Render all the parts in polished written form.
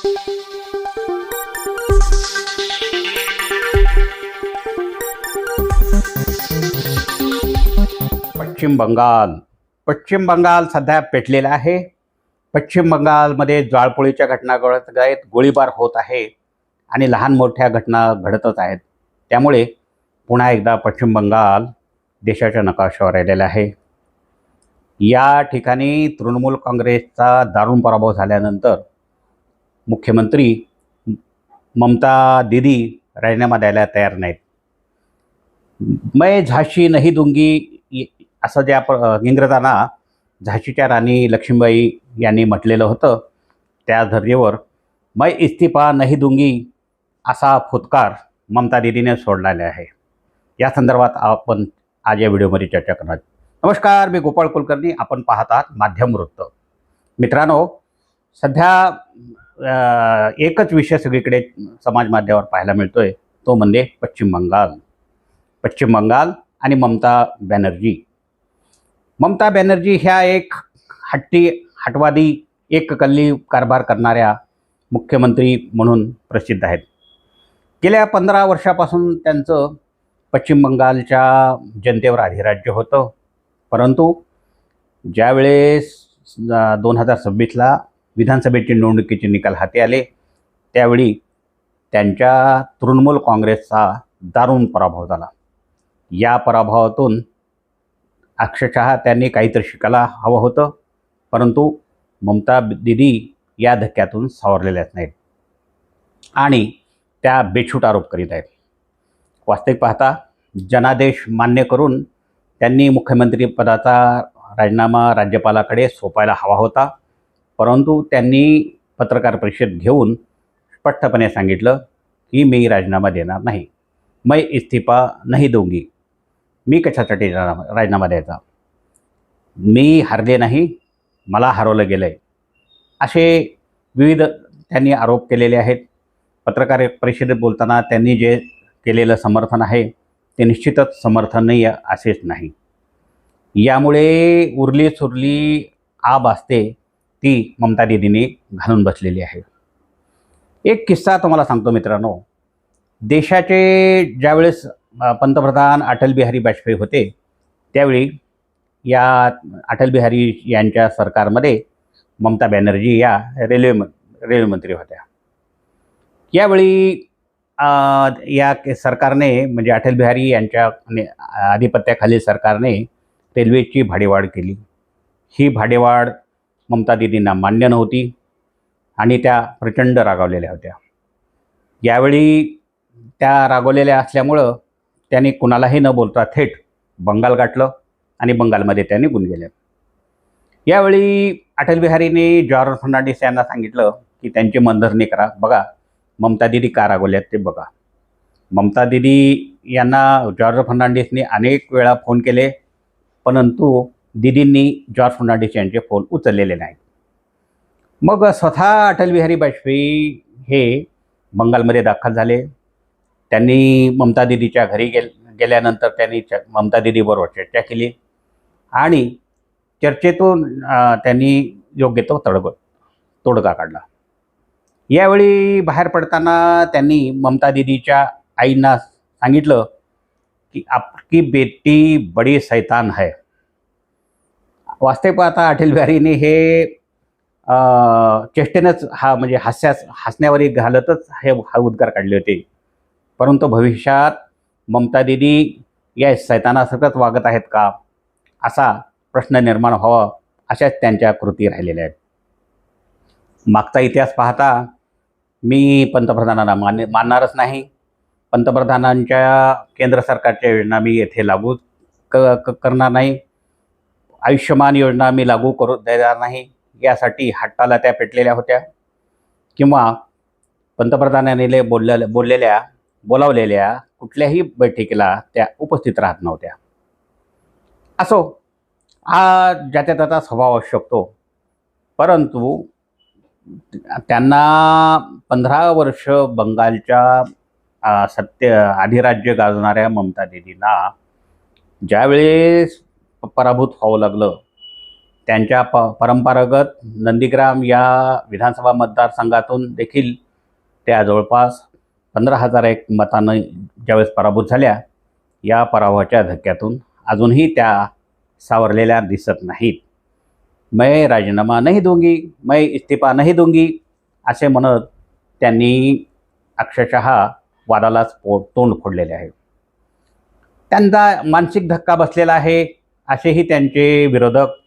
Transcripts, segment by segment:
पश्चिम बंगाल सध्या पेटलेला आहे। पश्चिम बंगालमध्ये जाळपोळीच्या घटना घडत आहेत, गोळीबार होत आहे आणि लहान मोठ्या घटना घडतच आहेत। त्यामुळे पुन्हा एकदा पश्चिम बंगाल देशाच्या नकाशावर आलेला आहे। या ठिकाणी तृणमूल काँग्रेसचा दारुण पराभव झाल्यानंतर मुख्यमंत्री ममता दीदी राजीनामा द्यायला तयार नाहीत। मैं झाशी नहीं दूंगी असं ज्या इंग्रजांना झाशीच्या राणी लक्ष्मीबाई यांनी म्हटलेलं होतं, त्या धर्तीवर मैं इस्तीफा नहीं दूंगी असा फुतकार ममता दीदीने सोडलेला आहे। या संदर्भात आपण आज या व्हिडिओमध्ये चर्चा करणार। नमस्कार, मी गोपाळ कुलकर्णी, आपण पाहत आहात माध्यम वृत्त। मित्रांनो, सध्या एकच विषय सगळीकडे समाज माध्यमावर पाहायला मिळतोय, तो म्हणजे पश्चिम बंगाल आणि ममता बॅनर्जी ह्या एक हटवादी एककल्ली कारभार करणाऱ्या मुख्यमंत्री म्हणून प्रसिद्ध आहेत। गेल्या 15 वर्षापासून त्यांचं पश्चिम बंगालच्या जनतेवर अधिराज्य होतं, परंतु ज्यावेळेस 2026ला विधानसभेची निवडणुकीचे निकाल हाती आले, त्यावेळी त्यांच्या तृणमूल काँग्रेसचा दारुण पराभव झाला। या पराभवातून अक्षरशः त्यांनी काहीतरी शिकायला हवं होतं, परंतु ममता दीदी या धक्क्यातून सावरलेल्याच नाहीत आणि त्या बेछूट आरोप करीत आहेत। वास्तविक पाहता जनादेश मान्य करून त्यांनी मुख्यमंत्री पदाचा राजीनामा राज्यपालाकडे सोपायला हवा होता, परंतु त्यांनी पत्रकार परिषद घेऊन स्पष्टपणे सांगितलं की मी राजीनामा देणार नाही, मैं इस्तीफा नहीं दूंगी। मी कशासाठी राजीनामा द्यायचा? मी हारले नाही, मला हरवलं गेलं आहे, असे विविध त्यांनी आरोप केलेले आहेत। पत्रकार परिषदेत बोलताना त्यांनी जे केलेलं समर्थन आहे ते निश्चितच समर्थनीय असेच नाही। यामुळे उरली सुरली आब असते ती ममता दीदींनी घालून बसलेली आहे। एक किस्सा तुम्हाला सांगतो मित्रांनो। देशाचे ज्यावेळेस पंतप्रधान अटल बिहारी वाजपेयी होते, त्यावेळी या अटल बिहारी यांच्या सरकारमध्ये ममता बॅनर्जी या रेल्वे मंत्री होत्या। यावेळी या सरकारने म्हणजे अटल बिहारी यांच्या आधिपत्याखालील सरकारने रेल्वेची भाडेवाढ केली। ही भाडेवाढ ममता दीदींना मान्य नव्हती आणि त्या प्रचंड रागावलेल्या होत्या। यावेळी त्या रागवलेल्या असल्यामुळं त्यांनी कुणालाही न बोलता थेट बंगाल गाठलं आणि बंगालमध्ये त्या निघून गेल्या। यावेळी अटल बिहारीने जॉर्ज फर्नांडिस यांना सांगितलं की त्यांची मनधरणी करा, बघा ममता दीदी का रागवल्यात ते बघा। ममता दीदी यांना जॉर्ज फर्नांडिसने अनेक वेळा फोन केले, परंतु दीदींनी जॉर्ज फर्नांडिस यांचे फोन उचललेले नाहीत। मग स्वतः अटल बिहारी वाजपेयी हे बंगालमध्ये दाखल झाले। त्यांनी ममता दीदीच्या घरी गेल्यानंतर त्यांनी ममता दीदीबरोबर चर्चा केली आणि चर्चेतून त्यांनी योग्य तो तोडगा काढला। यावेळी बाहेर पडताना त्यांनी ममता दीदीच्या आईंना सांगितलं की आपकी बेटी बड़ी शैतान है। वास्तविक पाहता अटल बिहारीने हे चेष्टेनंच म्हणजे हसण्यावर घालतच हा उद्गार काढले होते, परंतु भविष्यात ममता दीदी या शैतानासारखंच वागत आहेत का असा प्रश्न निर्माण व्हावा, अशाच त्यांच्या कृती राहिलेल्या आहेत। मागचा इतिहास पाहता मी पंतप्रधानांना मानणारच नाही। पंतप्रधानांच्या केंद्र सरकारच्या योजना मी येथे लागू करणार नाही। आयुष्यमान योजना मी लागू करू देणार नाही, यासाठी हट्टाला त्या पेटलेल्या होत्या किंवा पंतप्रधानांनी बोलावलेल्या कुठल्याही बैठकीला त्या उपस्थित राहत नव्हत्या। असो, हा ज्याच्या त्याचा स्वभाव असू शकतो, परंतु त्यांना 15 वर्ष बंगालच्या अधिराज्य गाजवणाऱ्या ममता दीदींना ज्यावेळेस पराभूत व्हावं लागलं, त्यांच्या परंपरागत नंदीग्राम या विधानसभा मतदारसंघातून देखील त्या जवळपास 15,000 एक मतानं ज्यावेळेस पराभूत झाल्या, या पराभवाच्या धक्क्यातून अजूनही त्या सावरलेल्या दिसत नाहीत. मैं राजीनामा नहीं दूंगी, मैं इस्तीफा नहीं दूंगी असे म्हणत त्यांनी अक्षरशः वादालाच तोंड फोडलेले आहे. त्यांचा मानसिक धक्का बसलेला आहे असेही त्यांचे विरोधक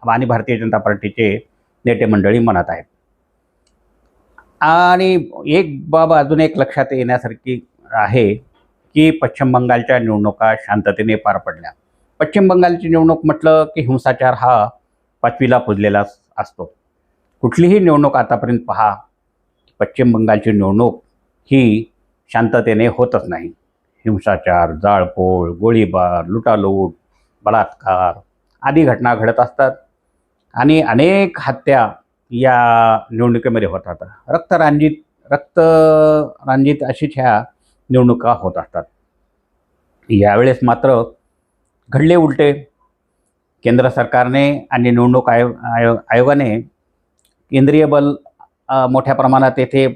आणि भारतीय जनता पार्टीचे नेते मंडळी म्हणत आहेत. आणि एक बाब अजून एक लक्षात येण्यासारखी आहे की पश्चिम बंगालच्या निवडणुका शांततेने पार पडल्या. पश्चिम बंगालची निवडणूक म्हटलं की हिंसाचार हा 5वीला पुजलेला असतो. कुठलीही निवडणूक आतापर्यंत पहा, पश्चिम बंगालची निवडणूक ही शांततेने होतच नाही. हिंसाचार, जाळपोळ, गोळीबार, लुटालूट, बलात्कार आदी घटना घडत असतात आणि अनेक हत्या या निवडणुकीमध्ये होतात. रक्तरांजित अशीच ह्या निवडणुका होत असतात. यावेळेस मात्र घडले उलटे. केंद्र सरकारने आणि निवडणूक आयोगाने केंद्रीय बल मोठ्या प्रमाणात येथे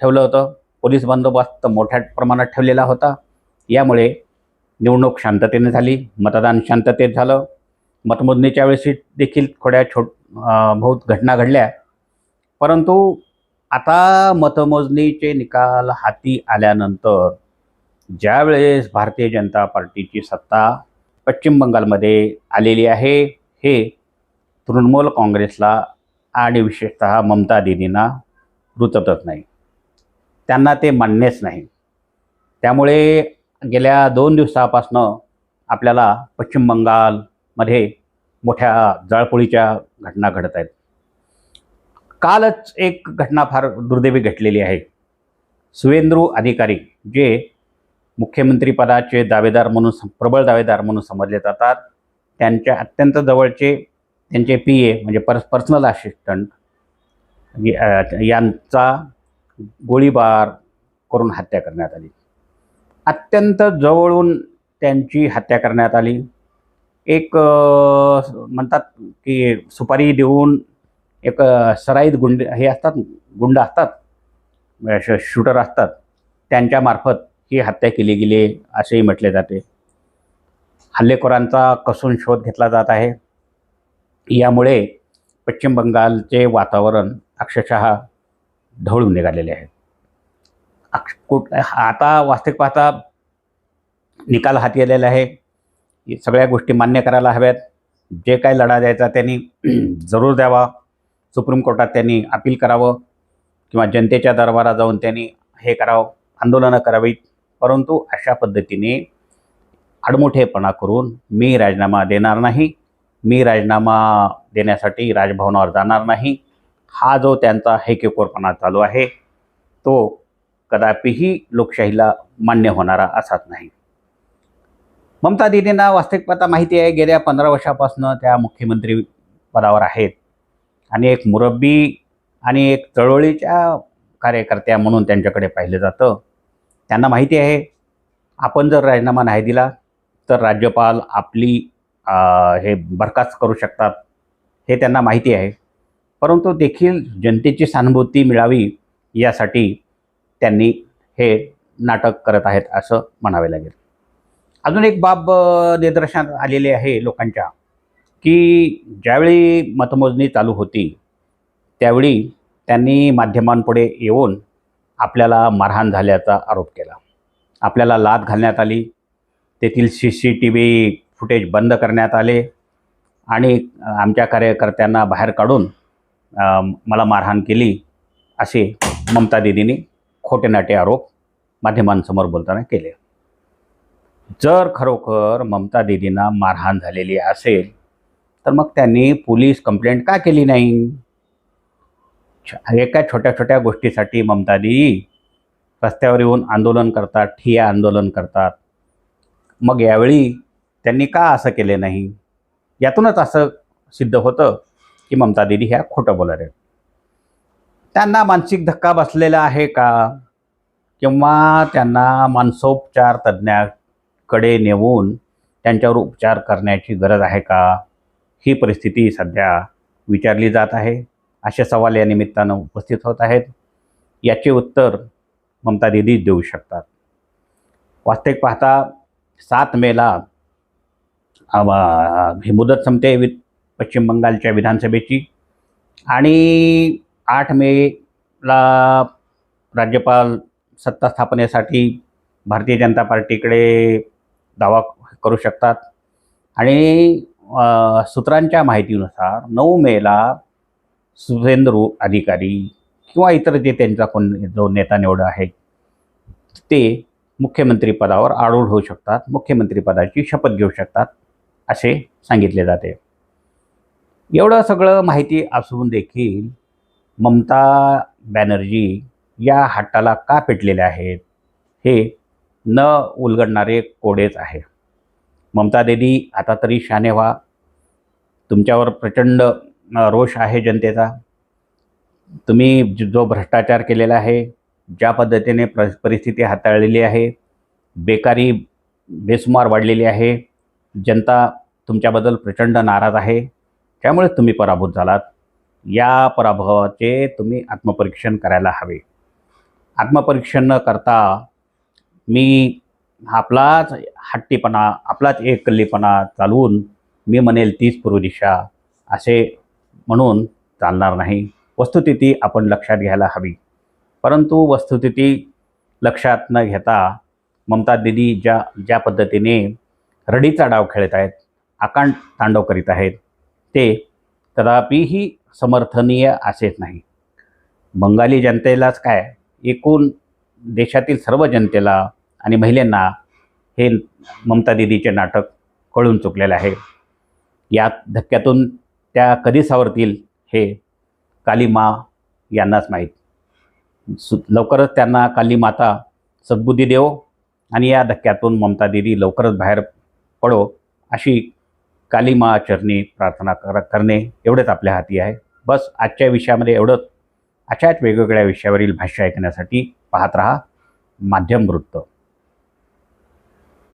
ठेवलं होतं. पोलीस बंदोबस्त मोठ्या प्रमाणात ठेवलेला होता. यामुळे निवडणूक शांततेने झाली, मतदान शांततेत झालं. मतमोजणीच्या वेळेस देखील थोड्या बहुत घटना घडल्या, परंतु आता मतमोजणीचे निकाल हाती आल्यानंतर ज्यावेळेस भारतीय जनता पार्टीची सत्ता पश्चिम बंगालमध्ये आलेली आहे, हे तृणमूल काँग्रेसला आणि विशेषतः ममता दीदींना रुचतच नाही. त्यांना ते मान्यच नाही. त्यामुळे गेल्या 2 दिवसापासून आपल्याला पश्चिम बंगालमध्ये मोठ्या जाळपोळीच्या घटना घडत आहेत. कालच एक घटना फार दुर्दैवी घडलेली आहे. सुवेंदू अधिकारी जे मुख्यमंत्री पदाचे दावेदार म्हणून प्रबळ दावेदार म्हणून समजले जातात, त्यांच्या अत्यंत जवळचे त्यांचे PA म्हणजे पर्सनल असिस्टंट यांचा गोळीबार करून हत्या करण्यात आली. अत्यंत जवळून त्यांची हत्या करण्यात आली. एक म्हणतात की सुपारी देऊन एक सराईत गुंड असतात, शूटर असतात, त्यांच्यामार्फत ही हत्या केली गेली असेही म्हटले जाते. हल्लेखोरांचा कसून शोध घेतला जात आहे. यामुळे पश्चिम बंगालचे वातावरण अक्षरशः ढवळून निघालेले आहे. आता वास्तविक पाहता निकाल हाती आलेला आहे. सगळ्या गोष्टी मान्य करायला हव्यात. जे काय लढा द्यायचा त्यांनी जरूर द्यावा. सुप्रीम कोर्टात त्यांनी अपील करावं किंवा जनतेच्या दरबारात जाऊन त्यांनी हे करावं, आंदोलनं करावीत. परंतु अशा पद्धतीने आडमुठेपणा करून मी राजीनामा देणार नाही, मी राजीनामा देण्यासाठी राजभवनावर जाणार नाही, हा जो त्यांचा हेकेखोरपणा चालू आहे तो कदापिही लोकशाहीला मान्य होणारा असाच नाही. ममता दीदींना वास्तविक पाहता माहिती आहे, गेल्या 15 वर्षापासून त्या मुख्यमंत्री पदावर आहेत आणि एक मुरब्बी आणि एक चळवळीच्या कार्यकर्त्या म्हणून त्यांच्याकडे पाहिलं जातं. त्यांना माहिती आहे आपण जर राजीनामा नाही दिला तर राज्यपाल आपली हे बरखास्त करू शकतात, हे त्यांना माहिती आहे. परंतु देखील जनतेची सहानुभूती मिळावी यासाठी त्यांनी हे नाटक करत आहेत असं म्हणावे लागेल. अजून एक बाब निदर्शनास आलेली आहे लोकांच्या, की ज्यावेळी मतमोजणी चालू होती त्यावेळी त्यांनी माध्यमांपुढे येऊन आपल्याला मारहाण झाल्याचा आरोप केला. आपल्याला लाथ घालण्यात आली, तेथील CCTV फुटेज बंद करण्यात आले आणि आमच्या कार्यकर्त्यांना बाहेर काढून मला मारहाण केली असे ममता दीदींनी खोटेनाटे आरोप माध्यमांसमोर बोलताना केले. जर खरोखर ममता दीदींना मारहाण झालेली असेल तर मग त्यांनी पोलीस कंप्लेंट का केली नाही? एका छोट्या छोट्या गोष्टीसाठी ममता दीदी रस्त्यावर येऊन आंदोलन करतात, ठिय्या आंदोलन करतात. मग यावेळी त्यांनी का असं केले नाही? यातूनच असं सिद्ध होतं की ममता दीदी ह्या खोटं बोलत आहेत. त्यांना मानसिक धक्का बसलेला आहे का, किंवा त्यांना मानसोपचार तज्ज्ञाकडे नेऊन त्यांच्यावर उपचार करण्याची गरज आहे का? ही परिस्थिती सध्या विचारली जात आहे, असे सवाल या निमित्तानं उपस्थित होत आहेत. याचे उत्तर ममता दीदी देऊ शकतात. वास्तविक पाहता 7 मेला ही मुदत संपते पश्चिम बंगालच्या विधानसभेची आणि 8 मेला राज्यपाल सत्ता स्थापनेसाठी भारतीय जनता पार्टीकडे दावा करू शकतात आणि सूत्रांच्या माहितीनुसार 9 मेला शुभेंदू अधिकारी किंवा इतर जे त्यांचा कोण जो नेता निवड आहे ते मुख्यमंत्री पदावर आरूढ होऊ शकतात, मुख्यमंत्रीपदाची शपथ घेऊ शकतात असे सांगितले जाते. एवढं सगळं माहिती असून देखील ममता बॅनर्जी या हट्टाला का पेटलेले आहेत हे न उलगडणारे कोडेच आहे. ममता दीदी आता तरी शहाणे व्हा. तुमच्यावर प्रचंड रोष आहे जनतेचा. तुम्ही जो भ्रष्टाचार केलेला आहे, ज्या पद्धतीने परिस्थिती हाताळलेली आहे, बेकारी बेसुमार वाढलेली आहे, जनता तुमच्याबद्दल प्रचंड नाराज आहे, त्यामुळे तुम्ही पराभूत झालात. या पराभवाचे तुम्ही आत्मपरीक्षण करायला हवे. आत्मपरीक्षण न करता मी आपलाच हट्टीपणा, आपलाच एककल्लीपणा चालवून मी म्हणेल तीच पूर्व दिशा असे म्हणून चालणार नाही. वस्तुस्थिती आपण लक्षात घ्यायला हवी. परंतु वस्तुस्थिती लक्षात न घेता ममता दीदी ज्या पद्धतीने रडीचा डाव खेळत आहेत, आकांड तांडव करीत आहेत, ते कदापिही समर्थनीय असेच नाही. बंगाली जनतेलाच काय, एकूण देशातील सर्व जनतेला आणि महिलांना हे ममता दीदीचे नाटक कळून चुकलेलं आहे. या धक्क्यातून त्या कधी सावरतील हे काली माँ यांनाच माहीत. लवकरच त्यांना काली माता सद्बुद्धी देवो आणि या धक्क्यातून ममता दीदी लवकरच बाहेर पडो अशी काली माँ चरणी प्रार्थना करणे एवढेच आपल्या हाती आहे. बस आजच्या विषयामध्ये एवढंच. अशाच वेगवेगळ्या विषयावरील भाष्य ऐकण्यासाठी पाहत रहा माध्यम वृत्त.